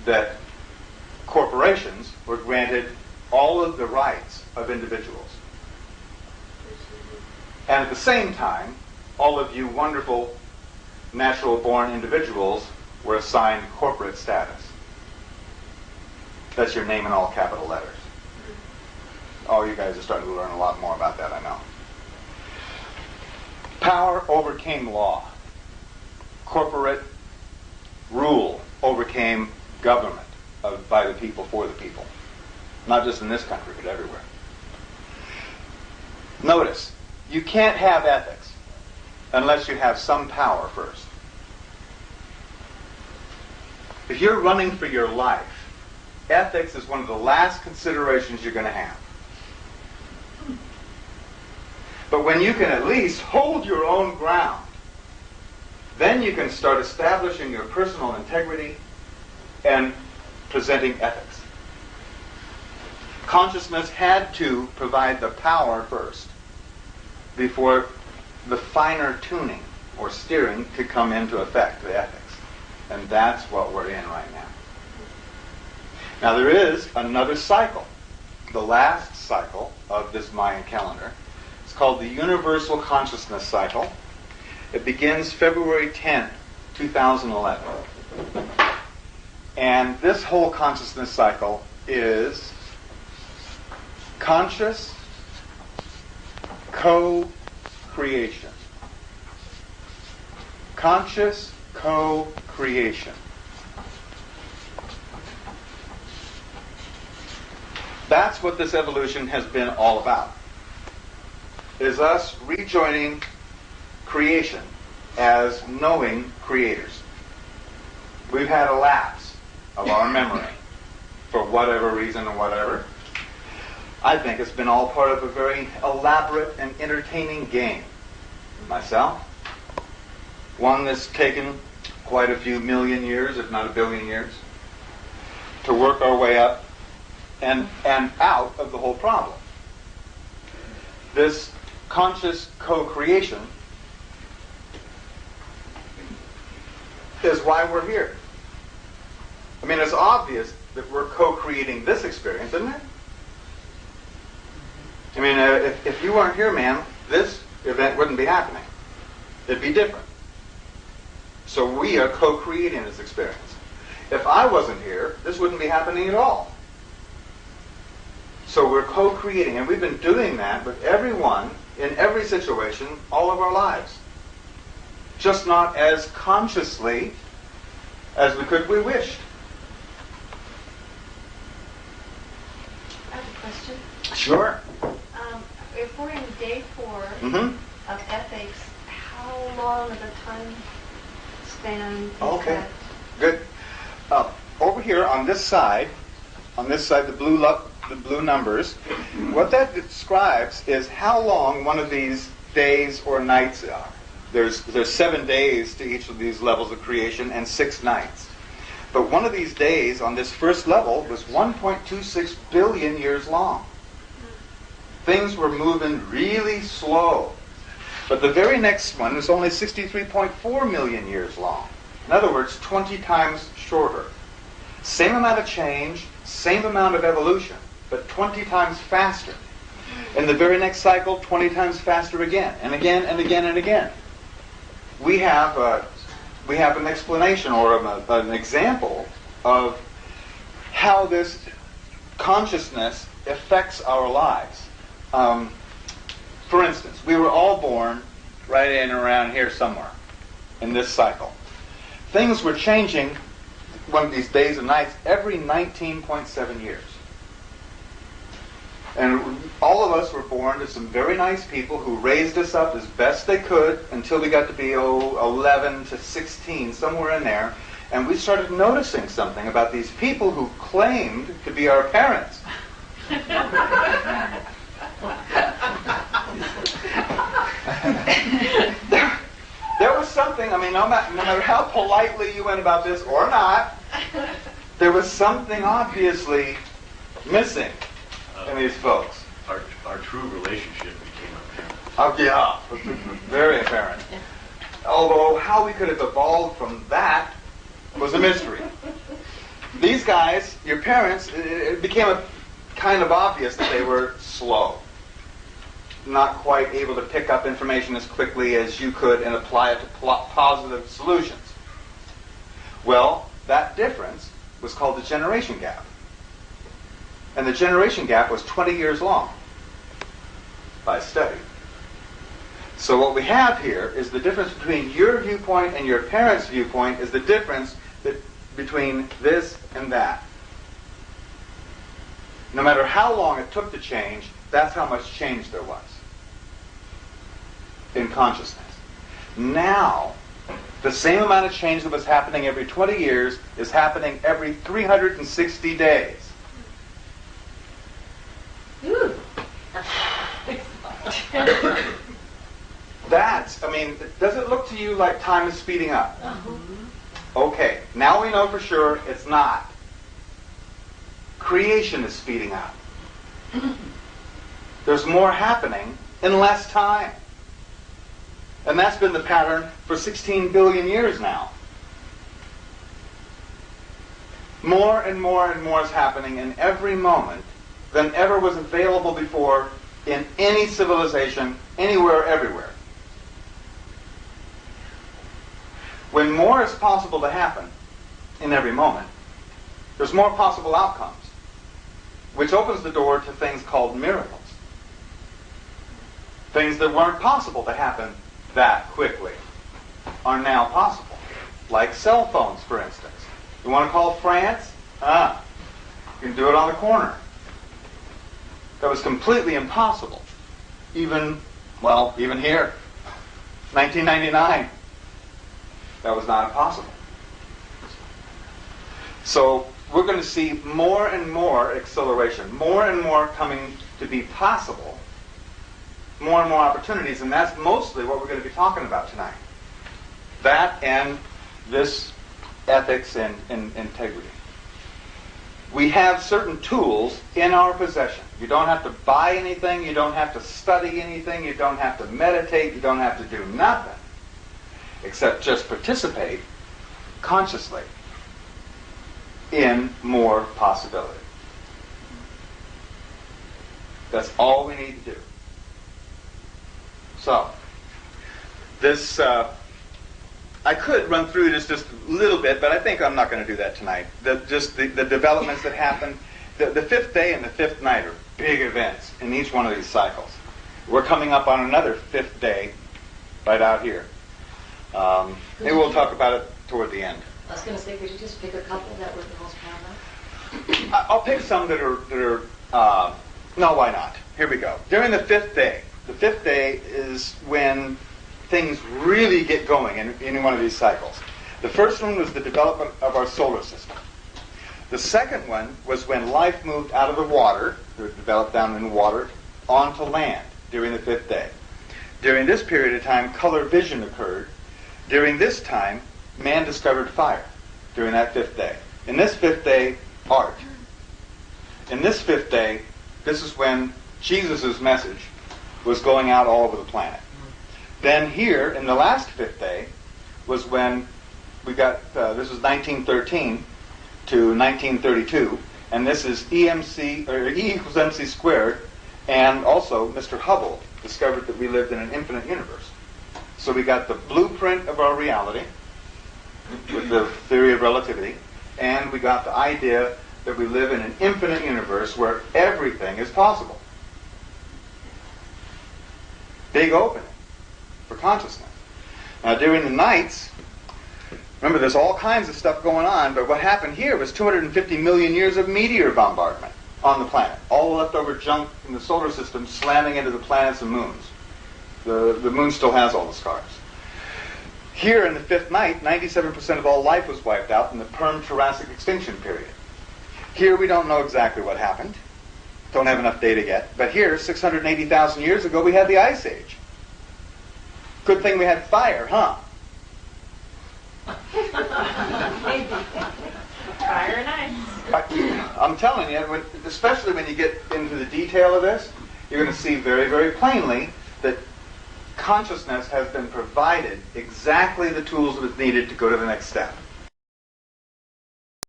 that corporations were granted all of the rights of individuals. And at the same time, all of you wonderful natural-born individuals were assigned corporate status. That's your name in all capital letters. Oh, you guys are starting to learn a lot more about that, I know. Power overcame law. Corporate rule overcame government by the people for the people. Not just in this country, but everywhere. Notice, you can't have ethics unless you have some power first. If you're running for your life, ethics is one of the last considerations you're going to have. But when you can at least hold your own ground, then you can start establishing your personal integrity and presenting ethics. Consciousness had to provide the power first before the finer tuning or steering could come into effect, the ethics. And that's what we're in right now. Now there is another cycle, the last cycle of this Mayan calendar. It's called the Universal Consciousness Cycle. It begins February 10th, 2011. And this whole consciousness cycle is conscious co-creation. Conscious co-creation. That's what this evolution has been all about. Is us rejoining creation as knowing creators. We've had a lapse of our memory for whatever reason or whatever. I think it's been all part of a very elaborate and entertaining game. Myself, one that's taken quite a few million years, if not a billion years, to work our way up and out of the whole problem. This conscious co-creation is why we're here. I mean, it's obvious that we're co-creating this experience, isn't it? I mean, if you weren't here, ma'am, this event wouldn't be happening. It'd be different. So we are co-creating this experience. If I wasn't here, this wouldn't be happening at all. So we're co-creating, and we've been doing that with everyone in every situation all of our lives. Just not as consciously as we wished. I have a question. Sure. If we're in day 4 of ethics, how long of a time span is that? Good. Over here on this side, the blue numbers, what that describes is how long one of these days or nights are. There's 7 days to each of these levels of creation and 6 nights. But one of these days on this first level was 1.26 billion years long. Things were moving really slow. But the very next one was only 63.4 million years long. In other words, 20 times shorter. Same amount of change, same amount of evolution, but 20 times faster. In the very next cycle, 20 times faster again, and again, and again, and again. We have an explanation or an example of how this consciousness affects our lives. For instance, we were all born right in around here somewhere in this cycle. Things were changing one of these days and nights every 19.7 years. And all of us were born to some very nice people who raised us up as best they could until we got to be 11 to 16, somewhere in there. And we started noticing something about these people who claimed to be our parents. There was something, I mean, no matter how politely you went about this or not, there was something obviously missing in these folks. Our true relationship became apparent. Oh, yeah, very apparent. Although how we could have evolved from that was a mystery. these guys, your parents, it became kind of obvious that they were slow. Not quite able to pick up information as quickly as you could and apply it to positive solutions. Well, that difference was called the generation gap. And the generation gap was 20 years long by study. So what we have here is the difference between your viewpoint and your parents' viewpoint is the difference between this and that. No matter how long it took to change, that's how much change there was in consciousness. Now, the same amount of change that was happening every 20 years is happening every 360 days. Does it look to you like time is speeding up? Okay, now we know for sure it's not. Creation is speeding up. There's more happening in less time. And that's been the pattern for 16 billion years now. More and more and more is happening in every moment than ever was available before in any civilization, anywhere, everywhere. When more is possible to happen in every moment, there's more possible outcomes, which opens the door to things called miracles. Things that weren't possible to happen that quickly are now possible. Like cell phones, for instance. You want to call France? You can do it on the corner. That was completely impossible. Even here. 1999. That was not possible. So we're going to see more and more acceleration, more and more coming to be possible, more and more opportunities, and that's mostly what we're going to be talking about tonight. That and this ethics and integrity. We have certain tools in our possession. You don't have to buy anything, you don't have to study anything, you don't have to meditate, you don't have to do nothing except just participate consciously in more possibility. That's all we need to do. So, this, I could run through this just a little bit, but I think I'm not going to do that tonight. The developments that happen. The fifth day and the fifth night are big events in each one of these cycles. We're coming up on another fifth day right out here. Maybe we'll talk about it toward the end. I was going to say, could you just pick a couple that were the most prominent? I'll pick some that are no, why not? Here we go. During the fifth day is when things really get going in any one of these cycles. The first one was the development of our solar system. The second one was when life moved out of the water, it developed down in the water, onto land during the fifth day. During this period of time, color vision occurred. During this time, man discovered fire during that fifth day. In this fifth day, art. In this fifth day, this is when Jesus' message was going out all over the planet. Then here, in the last fifth day, was when we got, this was 1913 to 1932, and this is E equals MC squared, and also Mr. Hubble discovered that we lived in an infinite universe. So we got the blueprint of our reality with the theory of relativity, and we got the idea that we live in an infinite universe where everything is possible. Big opening for consciousness. Now during the nights, remember there's all kinds of stuff going on, but what happened here was 250 million years of meteor bombardment on the planet. All the leftover junk in the solar system slamming into the planets and moons. The moon still has all the scars. Here in the fifth night, 97% of all life was wiped out in the Perm-Jurassic extinction period. Here we don't know exactly what happened. Don't have enough data yet. But here, 680,000 years ago, we had the Ice Age. Good thing we had fire, huh? Fire and ice. I'm telling you, especially when you get into the detail of this, you're going to see very, very plainly that consciousness has been provided exactly the tools that it's needed to go to the next step.